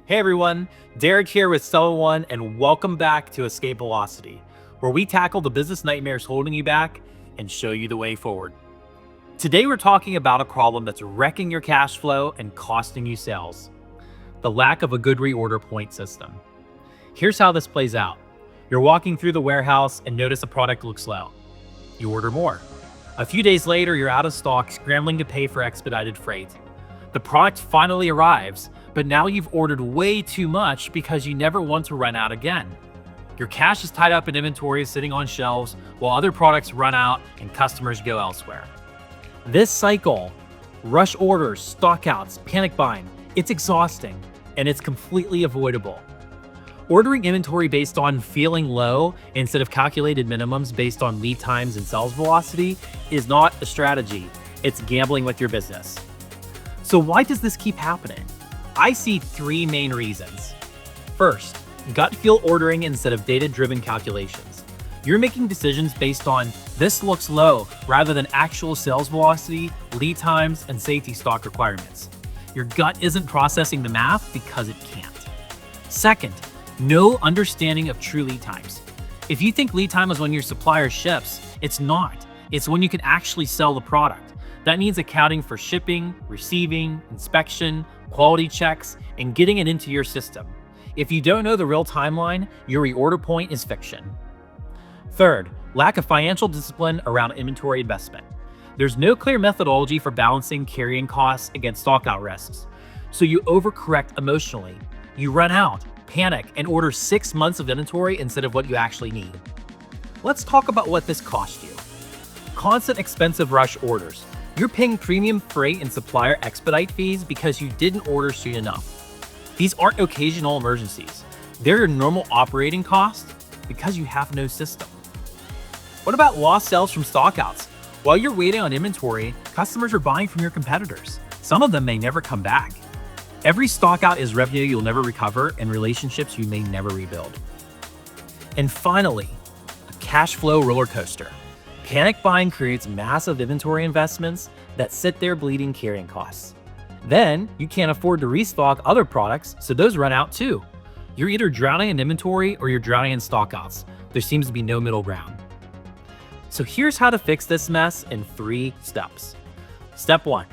Hey everyone, Derek here with Seller1 and welcome back to Escape Velocity, where we tackle the business nightmares holding you back and show you the way forward. Today we're talking about a problem that's wrecking your cash flow and costing you sales: the lack of a good reorder point system. Here's how this plays out. You're walking through the warehouse and notice a product looks low. You order more. A few days later, you're out of stock, scrambling to pay for expedited freight. The product finally arrives, but now you've ordered way too much because you never want to run out again. Your cash is tied up in inventory sitting on shelves while other products run out and customers go elsewhere. This cycle, rush orders, stockouts, panic buying, it's exhausting and it's completely avoidable. Ordering inventory based on feeling low instead of calculated minimums based on lead times and sales velocity is not a strategy. It's gambling with your business. So why does this keep happening? I see three main reasons. First, gut feel ordering instead of data-driven calculations. You're making decisions based on this looks low rather than actual sales velocity, lead times, and safety stock requirements. Your gut isn't processing the math because it can't. Second, no understanding of true lead times. If you think lead time is when your supplier ships, it's not. It's when you can actually sell the product. That means accounting for shipping, receiving, inspection, quality checks, and getting it into your system. If you don't know the real timeline, your reorder point is fiction. Third, lack of financial discipline around inventory investment. There's no clear methodology for balancing carrying costs against stockout risks. So you overcorrect emotionally. You run out, panic, and order 6 months of inventory instead of what you actually need. Let's talk about what this cost you. Constant expensive rush orders. You're paying premium freight and supplier expedite fees because you didn't order soon enough. These aren't occasional emergencies. They're your normal operating costs because you have no system. What about lost sales from stockouts? While you're waiting on inventory, customers are buying from your competitors. Some of them may never come back. Every stockout is revenue you'll never recover and relationships you may never rebuild. And finally, a cash flow roller coaster. Panic buying creates massive inventory investments that sit there bleeding carrying costs. Then you can't afford to restock other products, so those run out too. You're either drowning in inventory or you're drowning in stockouts. There seems to be no middle ground. So here's how to fix this mess in 3 steps. Step 1,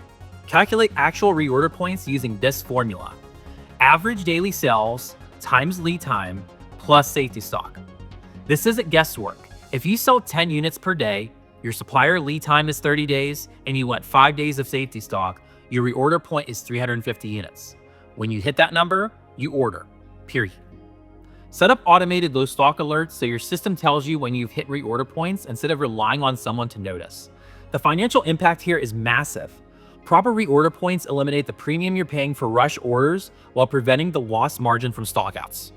calculate actual reorder points using this formula: average daily sales times lead time plus safety stock. This isn't guesswork. If you sell 10 units per day, your supplier lead time is 30 days, and you want 5 days of safety stock, your reorder point is 350 units. When you hit that number, you order, period. Set up automated low stock alerts so your system tells you when you've hit reorder points instead of relying on someone to notice. The financial impact here is massive. Proper reorder points eliminate the premium you're paying for rush orders while preventing the lost margin from stockouts.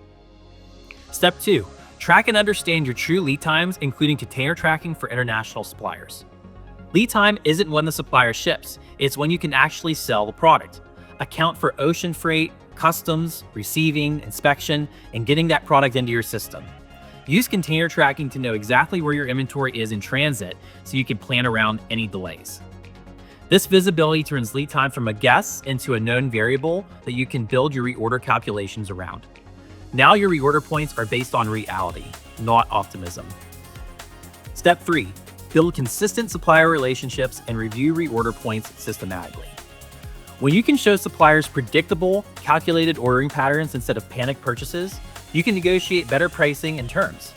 Step 2, track and understand your true lead times, including container tracking for international suppliers. Lead time isn't when the supplier ships, it's when you can actually sell the product. Account for ocean freight, customs, receiving, inspection, and getting that product into your system. Use container tracking to know exactly where your inventory is in transit so you can plan around any delays. This visibility turns lead time from a guess into a known variable that you can build your reorder calculations around. Now your reorder points are based on reality, not optimism. Step 3, build consistent supplier relationships and review reorder points systematically. When you can show suppliers predictable, calculated ordering patterns instead of panic purchases, you can negotiate better pricing and terms.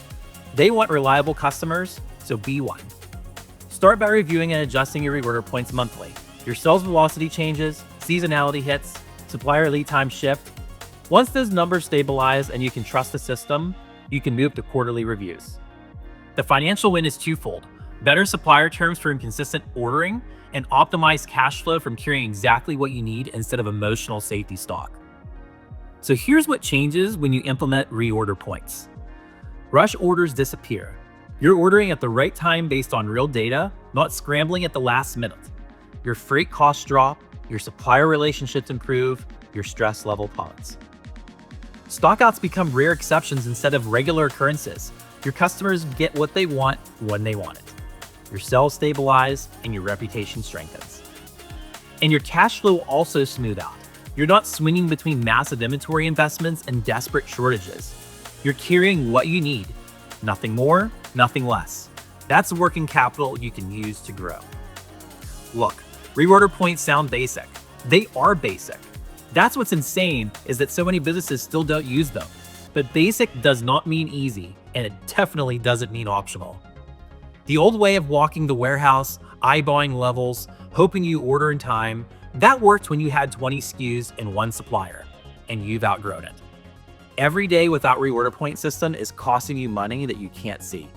They want reliable customers, so be one. Start by reviewing and adjusting your reorder points monthly. Your sales velocity changes, seasonality hits, supplier lead time shift. Once those numbers stabilize and you can trust the system, you can move to quarterly reviews. The financial win is twofold: better supplier terms from consistent ordering and optimized cash flow from carrying exactly what you need instead of emotional safety stock. So here's what changes when you implement reorder points. Rush orders disappear. You're ordering at the right time based on real data, not scrambling at the last minute. Your freight costs drop, your supplier relationships improve, your stress level plummets. Stockouts become rare exceptions instead of regular occurrences. Your customers get what they want when they want it. Your sales stabilize and your reputation strengthens. And your cash flow also smooth out. You're not swinging between massive inventory investments and desperate shortages. You're carrying what you need. Nothing more, nothing less. That's working capital you can use to grow. Look, reorder points sound basic. They are basic. That's what's insane, is that so many businesses still don't use them. But basic does not mean easy, and it definitely doesn't mean optional. The old way of walking the warehouse, eyeballing levels, hoping you order in time, that worked when you had 20 SKUs and one supplier, and you've outgrown it. Every day without reorder point system is costing you money that you can't see.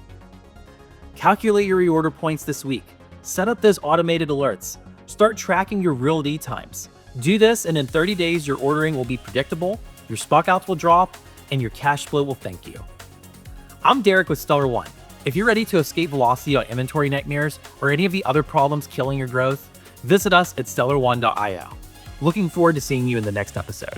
Calculate your reorder points this week. Set up those automated alerts. Start tracking your real lead times. Do this, and in 30 days, your ordering will be predictable, your stockouts will drop, and your cash flow will thank you. I'm Derek with Stellar One. If you're ready to escape velocity on inventory nightmares or any of the other problems killing your growth, visit us at stellar1.io. Looking forward to seeing you in the next episode.